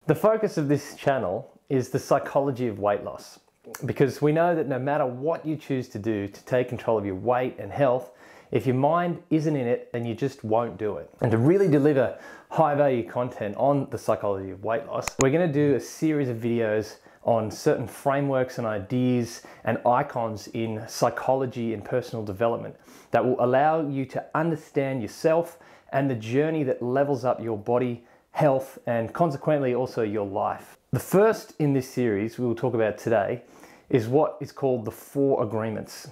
The focus of this channel is the psychology of weight loss, because we know that no matter what you choose to do to take control of your weight and health, if your mind isn't in it, then you just won't do it. And to really deliver high value content on the psychology of weight loss, we're going to do a series of videos on certain frameworks and ideas and icons in psychology and personal development that will allow you to understand yourself and the journey that levels up your body, health, and consequently also your life. The first in this series we will talk about today is what is called the 4 agreements.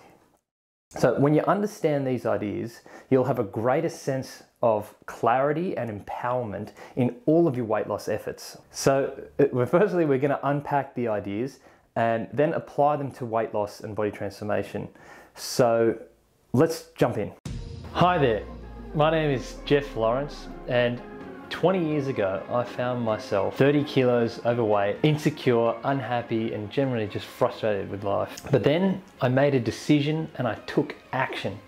So when you understand these ideas, you'll have a greater sense of clarity and empowerment in all of your weight loss efforts. So firstly, we're going to unpack the ideas and then apply them to weight loss and body transformation. So let's jump in. Hi there, my name is Jeff Laurence, and 20 years ago, I found myself 30 kilos overweight, insecure, unhappy, and generally just frustrated with life. But then I made a decision and I took action,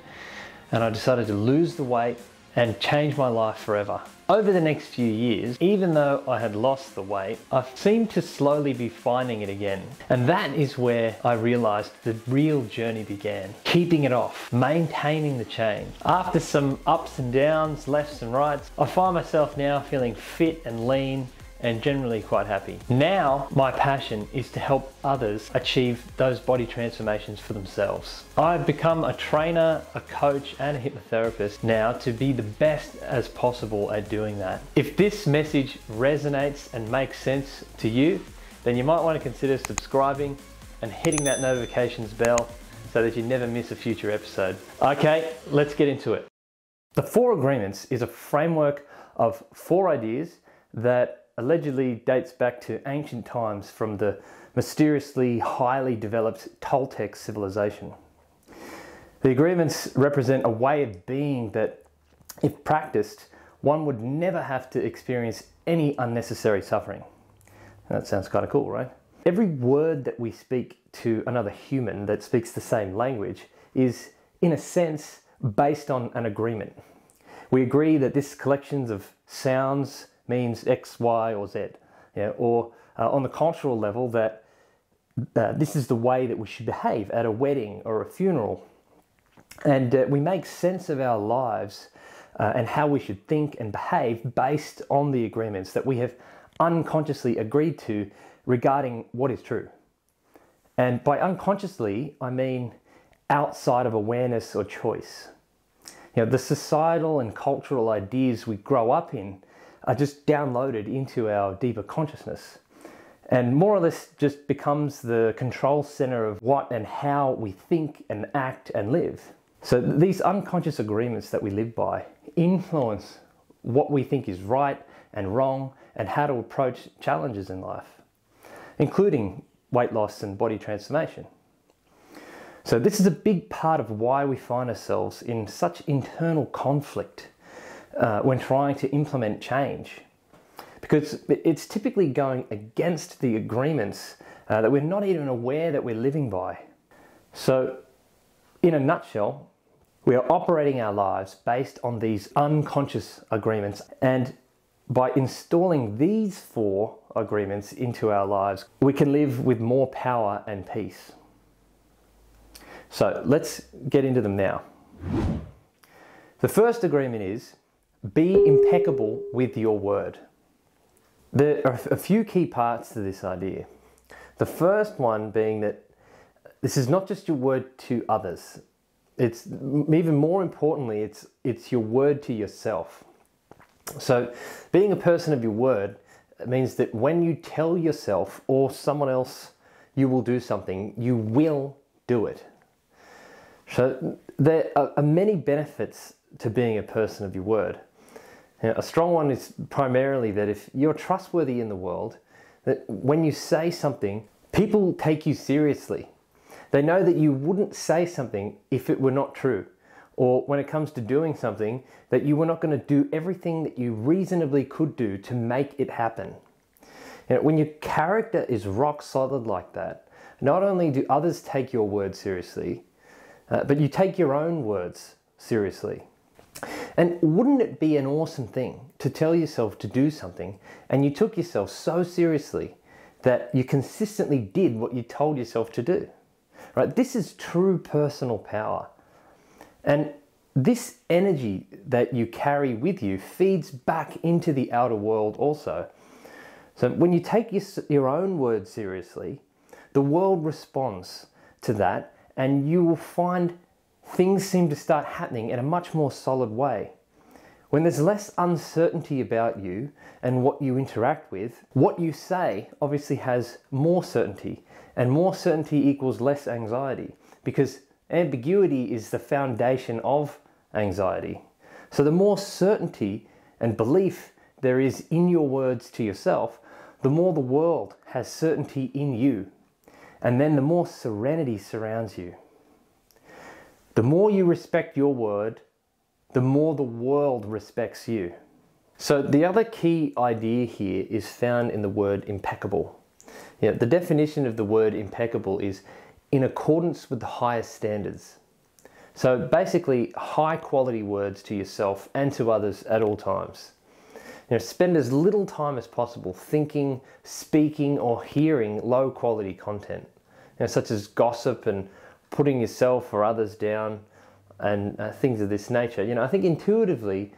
and I decided to lose the weight and change my life forever. Over the next few years, even though I had lost the weight, I seemed to slowly be finding it again. And that is where I realized the real journey began. Keeping it off, maintaining the change. After some ups and downs, lefts and rights, I find myself now feeling fit and lean and generally quite happy. Now, my passion is to help others achieve those body transformations for themselves. I've become a trainer, a coach, and a hypnotherapist now to be the best as possible at doing that. If this message resonates and makes sense to you, then you might want to consider subscribing and hitting that notifications bell so that you never miss a future episode. Okay, let's get into it. The 4 agreements is a framework of 4 ideas that allegedly dates back to ancient times from the mysteriously highly developed Toltec civilization. The agreements represent a way of being that, if practiced, one would never have to experience any unnecessary suffering. That sounds kind of cool, right? Every word that we speak to another human that speaks the same language is, in a sense, based on an agreement. We agree that this collection of sounds means X, Y, or Z, or on the cultural level that this is the way that we should behave at a wedding or a funeral. And we make sense of our lives and how we should think and behave based on the agreements that we have unconsciously agreed to regarding what is true. And by unconsciously, I mean outside of awareness or choice. The societal and cultural ideas we grow up in are just downloaded into our deeper consciousness, and more or less just becomes the control center of what and how we think and act and live. So these unconscious agreements that we live by influence what we think is right and wrong and how to approach challenges in life, including weight loss and body transformation. So this is a big part of why we find ourselves in such internal conflict when trying to implement change, because it's typically going against the agreements that we're not even aware that we're living by. So in a nutshell, we are operating our lives based on these unconscious agreements, and by installing these 4 agreements into our lives, we can live with more power and peace. So let's get into them now. The first agreement is, be impeccable with your word. There are a few key parts to this idea. The first one being that this is not just your word to others. It's even more importantly, it's your word to yourself. So being a person of your word means that when you tell yourself or someone else you will do something, you will do it. So there are many benefits to being a person of your word. A strong one is primarily that if you're trustworthy in the world, that when you say something, people take you seriously. They know that you wouldn't say something if it were not true, or when it comes to doing something, that you were not going to do everything that you reasonably could do to make it happen. When your character is rock solid like that, not only do others take your word seriously, but you take your own words seriously. And wouldn't it be an awesome thing to tell yourself to do something, and you took yourself so seriously that you consistently did what you told yourself to do. Right? This is true personal power. And this energy that you carry with you feeds back into the outer world also. So when you take your own words seriously, the world responds to that, and you will find things seem to start happening in a much more solid way. When there's less uncertainty about you and what you interact with, what you say obviously has more certainty, and more certainty equals less anxiety, because ambiguity is the foundation of anxiety. So the more certainty and belief there is in your words to yourself, the more the world has certainty in you, and then the more serenity surrounds you. The more you respect your word, the more the world respects you. So the other key idea here is found in the word impeccable. The definition of the word impeccable is in accordance with the highest standards. So basically, high quality words to yourself and to others at all times. Spend as little time as possible thinking, speaking, or hearing low quality content, such as gossip and putting yourself or others down, and things of this nature. I think intuitively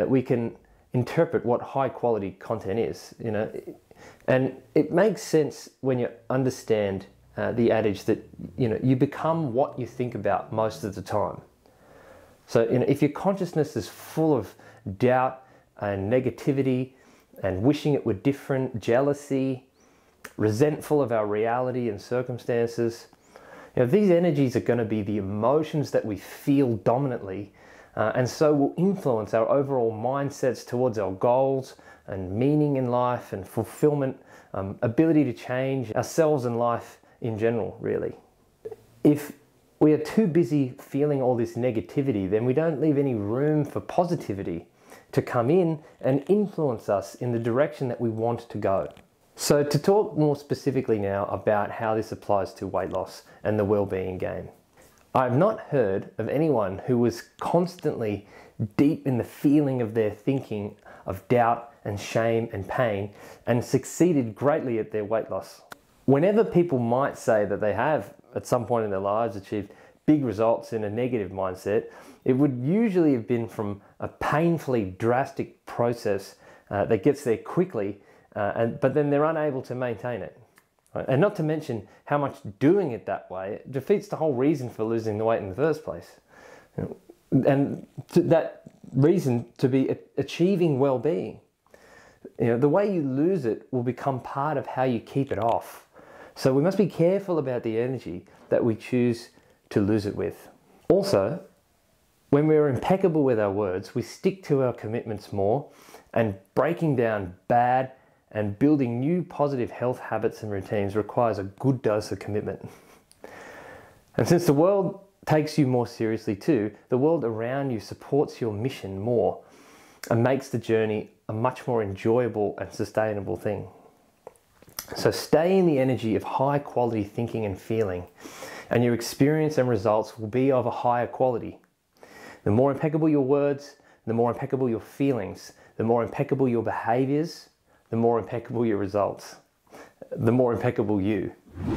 we can interpret what high quality content is, and it makes sense when you understand the adage that you become what you think about most of the time. So if your consciousness is full of doubt and negativity and wishing it were different, jealousy, resentful of our reality and circumstances, these energies are going to be the emotions that we feel dominantly, and so will influence our overall mindsets towards our goals and meaning in life and fulfillment, ability to change ourselves and life in general, really. If we are too busy feeling all this negativity, then we don't leave any room for positivity to come in and influence us in the direction that we want to go. So to talk more specifically now about how this applies to weight loss and the well-being game. I've not heard of anyone who was constantly deep in the feeling of their thinking of doubt and shame and pain and succeeded greatly at their weight loss. Whenever people might say that they have, at some point in their lives, achieved big results in a negative mindset, it would usually have been from a painfully drastic process that gets there quickly, but then they're unable to maintain it. Right? And not to mention how much doing it that way defeats the whole reason for losing the weight in the first place. And that reason to be achieving well-being. The way you lose it will become part of how you keep it off. So we must be careful about the energy that we choose to lose it with. Also, when we're impeccable with our words, we stick to our commitments more, and breaking down bad and building new positive health habits and routines requires a good dose of commitment. And since the world takes you more seriously too, the world around you supports your mission more and makes the journey a much more enjoyable and sustainable thing. So stay in the energy of high quality thinking and feeling, and your experience and results will be of a higher quality. The more impeccable your words, the more impeccable your feelings, the more impeccable your behaviors, the more impeccable your results, the more impeccable you.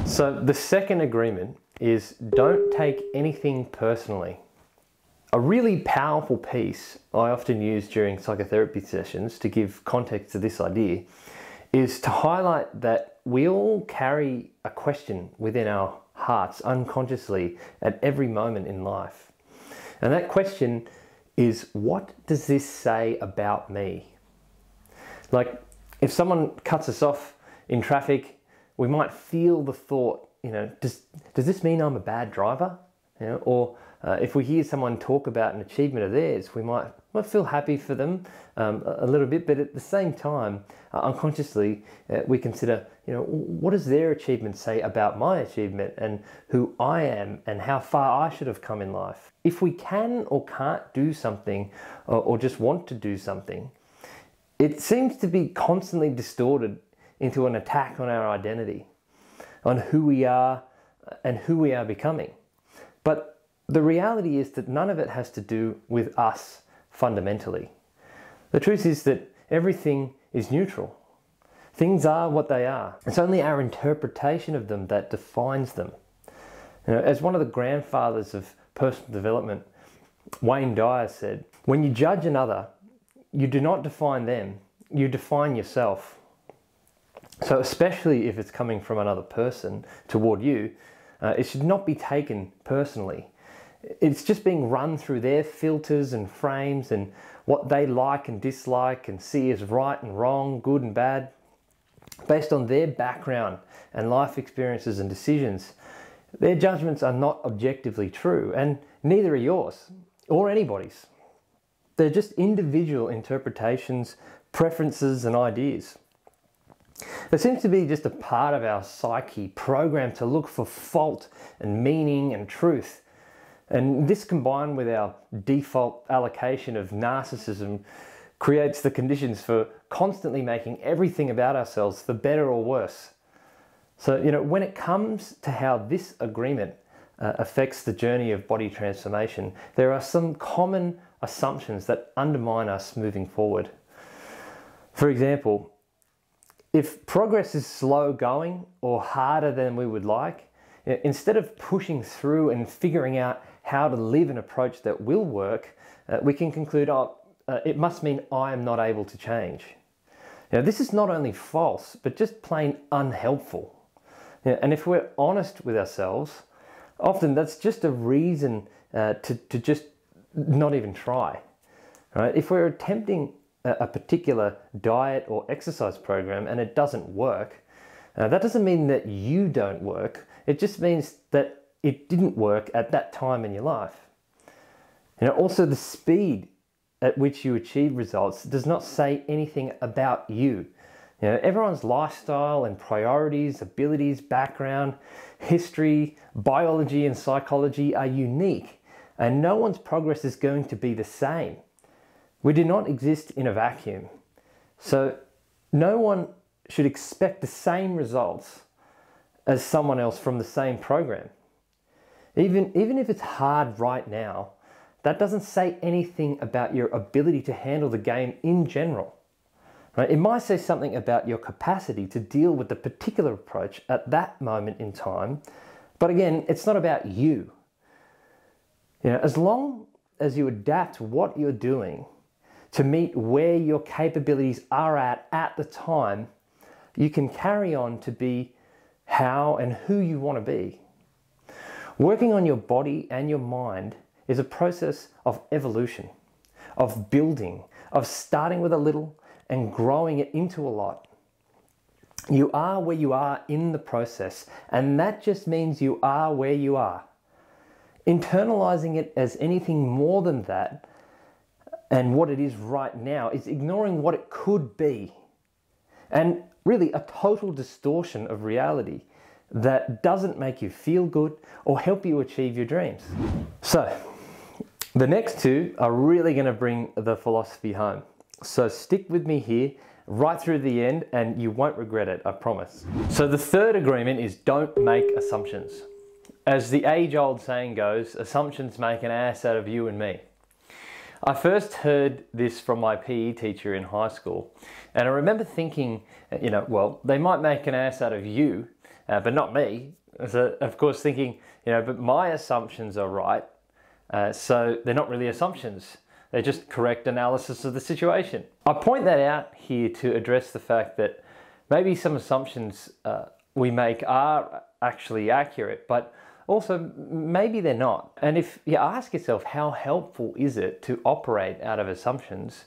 So the second agreement is don't take anything personally. A really powerful piece I often use during psychotherapy sessions to give context to this idea is to highlight that we all carry a question within our hearts unconsciously at every moment in life. And that question is, what does this say about me? Like, if someone cuts us off in traffic, we might feel the thought, does this mean I'm a bad driver? Or if we hear someone talk about an achievement of theirs, we might feel happy for them a little bit, but at the same time, unconsciously, we consider, what does their achievement say about my achievement and who I am and how far I should have come in life? If we can or can't do something or just want to do something, it seems to be constantly distorted into an attack on our identity, on who we are and who we are becoming. But the reality is that none of it has to do with us fundamentally. The truth is that everything is neutral. Things are what they are. It's only our interpretation of them that defines them. As one of the grandfathers of personal development, Wayne Dyer, said, "When you judge another, you do not define them, you define yourself." So especially if it's coming from another person toward you, it should not be taken personally. It's just being run through their filters and frames and what they like and dislike and see as right and wrong, good and bad, based on their background and life experiences and decisions. Their judgments are not objectively true, and neither are yours or anybody's. They're just individual interpretations, preferences and ideas. There seems to be just a part of our psyche programmed to look for fault and meaning and truth. And this, combined with our default allocation of narcissism, creates the conditions for constantly making everything about ourselves for better or worse. So, when it comes to how this agreement affects the journey of body transformation, there are some common assumptions that undermine us moving forward. For example, if progress is slow going or harder than we would like, instead of pushing through and figuring out how to live an approach that will work, we can conclude, it must mean I am not able to change. This is not only false, but just plain unhelpful. And if we're honest with ourselves, often that's just a reason to just not even try. Right? If we're attempting a particular diet or exercise program and it doesn't work, that doesn't mean that you don't work. It just means that it didn't work at that time in your life. Also, the speed at which you achieve results does not say anything about you. Everyone's lifestyle and priorities, abilities, background, history, biology and psychology are unique, and no one's progress is going to be the same. We do not exist in a vacuum. So no one should expect the same results as someone else from the same program. Even if it's hard right now, that doesn't say anything about your ability to handle the game in general. Right? It might say something about your capacity to deal with the particular approach at that moment in time, but again, it's not about you. As long as you adapt what you're doing to meet where your capabilities are at the time, you can carry on to be how and who you want to be. Working on your body and your mind is a process of evolution, of building, of starting with a little and growing it into a lot. You are where you are in the process, and that just means you are where you are. Internalizing it as anything more than that and what it is right now is ignoring what it could be, and really a total distortion of reality that doesn't make you feel good or help you achieve your dreams. So, the next two are really going to bring the philosophy home. So stick with me here right through the end and you won't regret it, I promise. So the third agreement is don't make assumptions. As the age-old saying goes, assumptions make an ass out of you and me. I first heard this from my PE teacher in high school, and I remember thinking, well, they might make an ass out of you, but not me. So, of course, thinking, but my assumptions are right, so they're not really assumptions. They're just correct analysis of the situation. I point that out here to address the fact that maybe some assumptions we make are actually accurate, but also maybe they're not. And if you ask yourself how helpful is it to operate out of assumptions,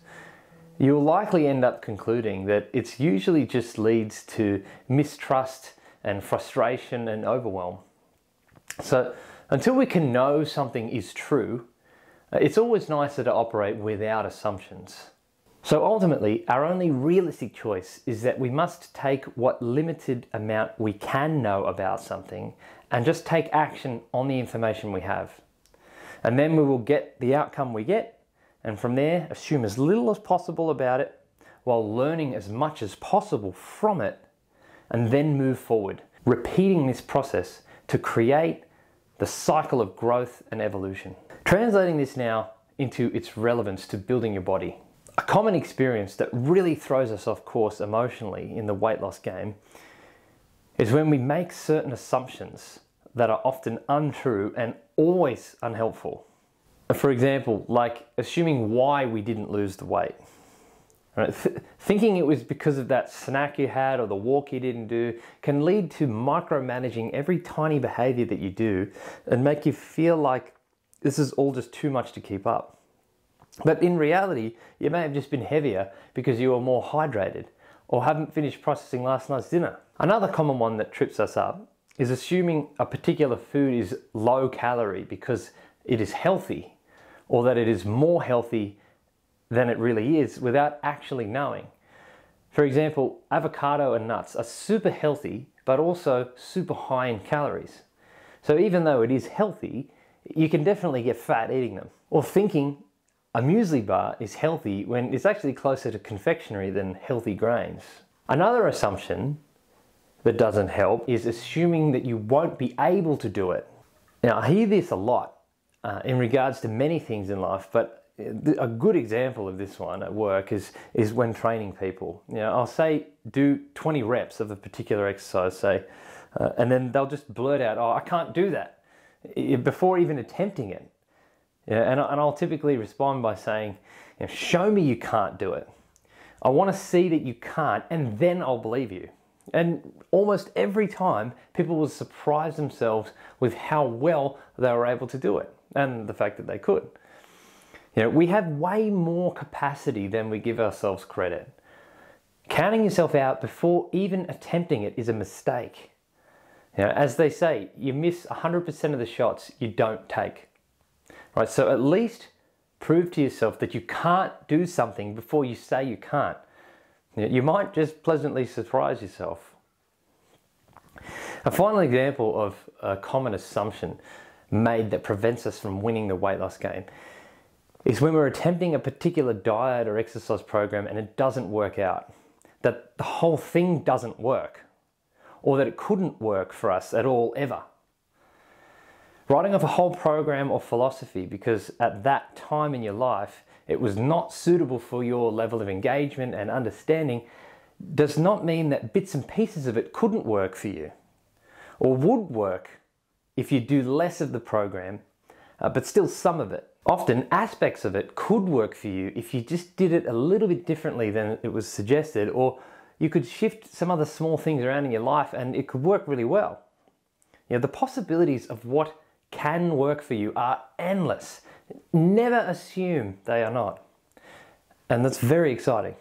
you'll likely end up concluding that it's usually just leads to mistrust and frustration and overwhelm. So until we can know something is true, it's always nicer to operate without assumptions. So ultimately, our only realistic choice is that we must take what limited amount we can know about something and just take action on the information we have. And then we will get the outcome we get, and from there, assume as little as possible about it while learning as much as possible from it, and then move forward, repeating this process to create the cycle of growth and evolution. Translating this now into its relevance to building your body, A common experience that really throws us off course emotionally in the weight loss game is when we make certain assumptions that are often untrue and always unhelpful. For example, like assuming why we didn't lose the weight. Right? Thinking it was because of that snack you had or the walk you didn't do can lead to micromanaging every tiny behavior that you do and make you feel like this is all just too much to keep up. But in reality, you may have just been heavier because you were more hydrated or haven't finished processing last night's dinner. Another common one that trips us up is assuming a particular food is low calorie because it is healthy, or that it is more healthy than it really is without actually knowing. For example, avocado and nuts are super healthy, but also super high in calories. So even though it is healthy, you can definitely get fat eating them. Or thinking a muesli bar is healthy when it's actually closer to confectionery than healthy grains. Another assumption that doesn't help is assuming that you won't be able to do it. Now, I hear this a lot in regards to many things in life, but a good example of this one at work is when training people. You know, I'll say do 20 reps of a particular exercise, say, and then they'll just blurt out, "Oh, I can't do that," before even attempting it. Yeah, and I'll typically respond by saying, you know, "Show me you can't do it. I want to see that you can't, and then I'll believe you." And almost every time, people will surprise themselves with how well they were able to do it, and the fact that they could. You know, we have way more capacity than we give ourselves credit. Counting yourself out before even attempting it is a mistake. You know, as they say, you miss 100% of the shots you don't take. Right? So at least prove to yourself that you can't do something before you say you can't. You might just pleasantly surprise yourself. A final example of a common assumption made that prevents us from winning the weight loss game is when we're attempting a particular diet or exercise program and it doesn't work out, that the whole thing doesn't work, or that it couldn't work for us at all ever. Writing off a whole program or philosophy because at that time in your life it was not suitable for your level of engagement and understanding does not mean that bits and pieces of it couldn't work for you, or would work if you do less of the program, but still some of it. Often aspects of it could work for you if you just did it a little bit differently than it was suggested, or you could shift some other small things around in your life and it could work really well. You know, the possibilities of what can work for you are endless. Never assume they are not. And that's very exciting.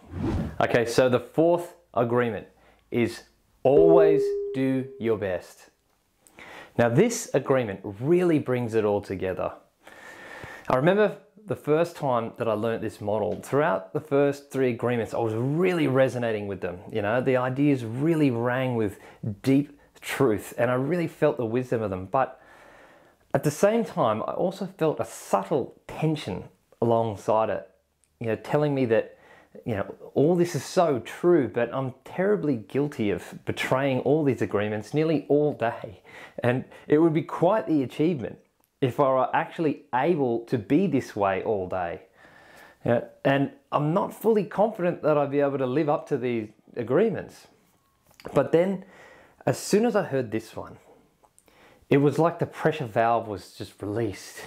Okay, so the fourth agreement is always do your best. Now this agreement really brings it all together. I remember the first time that I learned this model. Throughout the first 3 agreements, I was really resonating with them. You know, the ideas really rang with deep truth and I really felt the wisdom of them. But at the same time, I also felt a subtle tension alongside it, you know, telling me that, you know, all this is so true, but I'm terribly guilty of betraying all these agreements nearly all day. And it would be quite the achievement if I were actually able to be this way all day. You know, and I'm not fully confident that I'd be able to live up to these agreements. But then, as soon as I heard this one, it was like the pressure valve was just released.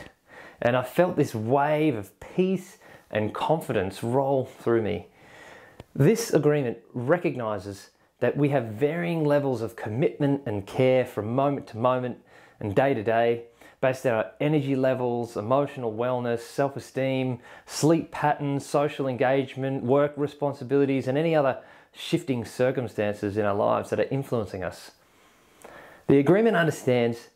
And I felt this wave of peace and confidence roll through me. This agreement recognizes that we have varying levels of commitment and care from moment to moment and day to day, based on our energy levels, emotional wellness, self-esteem, sleep patterns, social engagement, work responsibilities, and any other shifting circumstances in our lives that are influencing us. The agreement understands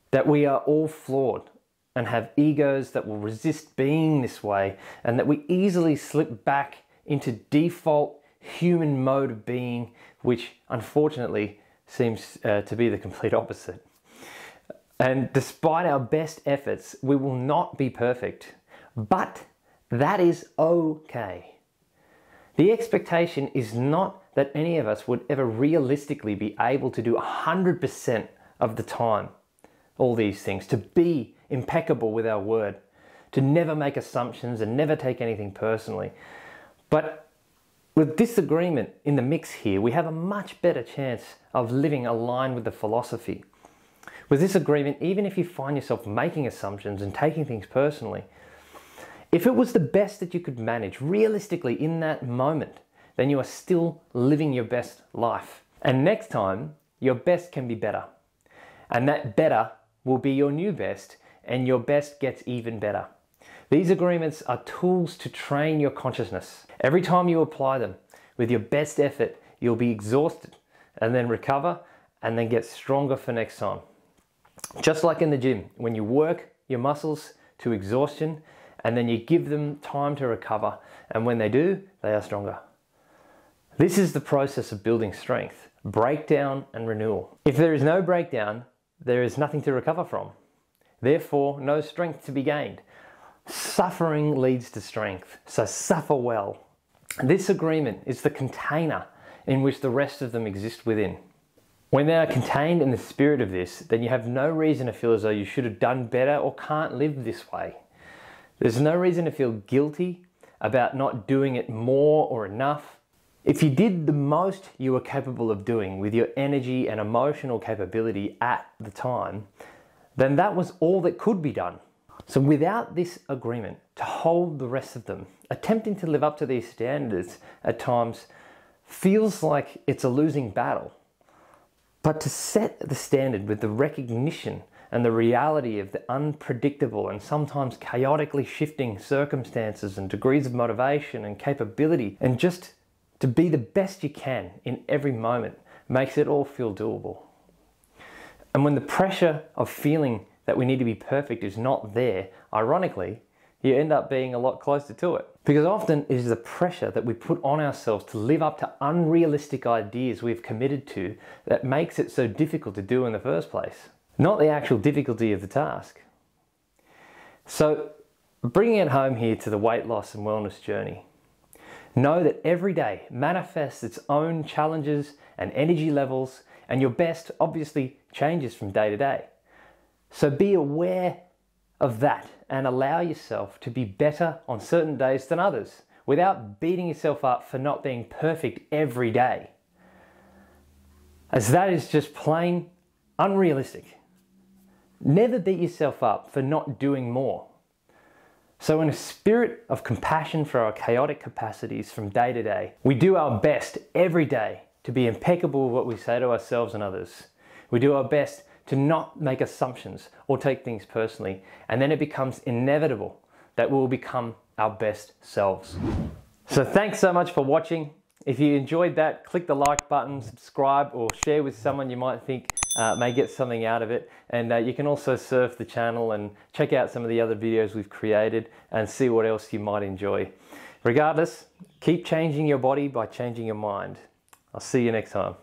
that we are all flawed and have egos that will resist being this way, and that we easily slip back into default human mode of being, which unfortunately seems to be the complete opposite. And despite our best efforts, we will not be perfect, but that is okay. The expectation is not that any of us would ever realistically be able to do 100% of the time all these things, to be impeccable with our word, to never make assumptions and never take anything personally. But with disagreement in the mix here, we have a much better chance of living aligned with the philosophy. With disagreement, even if you find yourself making assumptions and taking things personally, if it was the best that you could manage realistically in that moment, then you are still living your best life. And next time, your best can be better. And that better will be your new best, and your best gets even better. These agreements are tools to train your consciousness. Every time you apply them with your best effort, you'll be exhausted and then recover and then get stronger for next time. Just like in the gym, when you work your muscles to exhaustion and then you give them time to recover, and when they do, they are stronger. This is the process of building strength: breakdown and renewal. If there is no breakdown, there is nothing to recover from. Therefore, no strength to be gained. Suffering leads to strength, so suffer well. This agreement is the container in which the rest of them exist within. When they are contained in the spirit of this, then you have no reason to feel as though you should have done better or can't live this way. There's no reason to feel guilty about not doing it more or enough. If you did the most you were capable of doing with your energy and emotional capability at the time, then that was all that could be done. So without this agreement to hold the rest of them, attempting to live up to these standards at times feels like it's a losing battle. But to set the standard with the recognition and the reality of the unpredictable and sometimes chaotically shifting circumstances and degrees of motivation and capability, and just to be the best you can in every moment, makes it all feel doable. And when the pressure of feeling that we need to be perfect is not there, ironically, you end up being a lot closer to it. Because often it is the pressure that we put on ourselves to live up to unrealistic ideas we've committed to that makes it so difficult to do in the first place, not the actual difficulty of the task. So, bringing it home here to the weight loss and wellness journey, know that every day manifests its own challenges and energy levels, and your best obviously changes from day to day. So be aware of that and allow yourself to be better on certain days than others without beating yourself up for not being perfect every day, as that is just plain unrealistic. Never beat yourself up for not doing more. So in a spirit of compassion for our chaotic capacities from day to day, we do our best every day to be impeccable with what we say to ourselves and others. We do our best to not make assumptions or take things personally, and then it becomes inevitable that we'll become our best selves. So thanks so much for watching. If you enjoyed that, click the like button, subscribe, or share with someone you might think may get something out of it. And you can also surf the channel and check out some of the other videos we've created and see what else you might enjoy. Regardless, keep changing your body by changing your mind. I'll see you next time.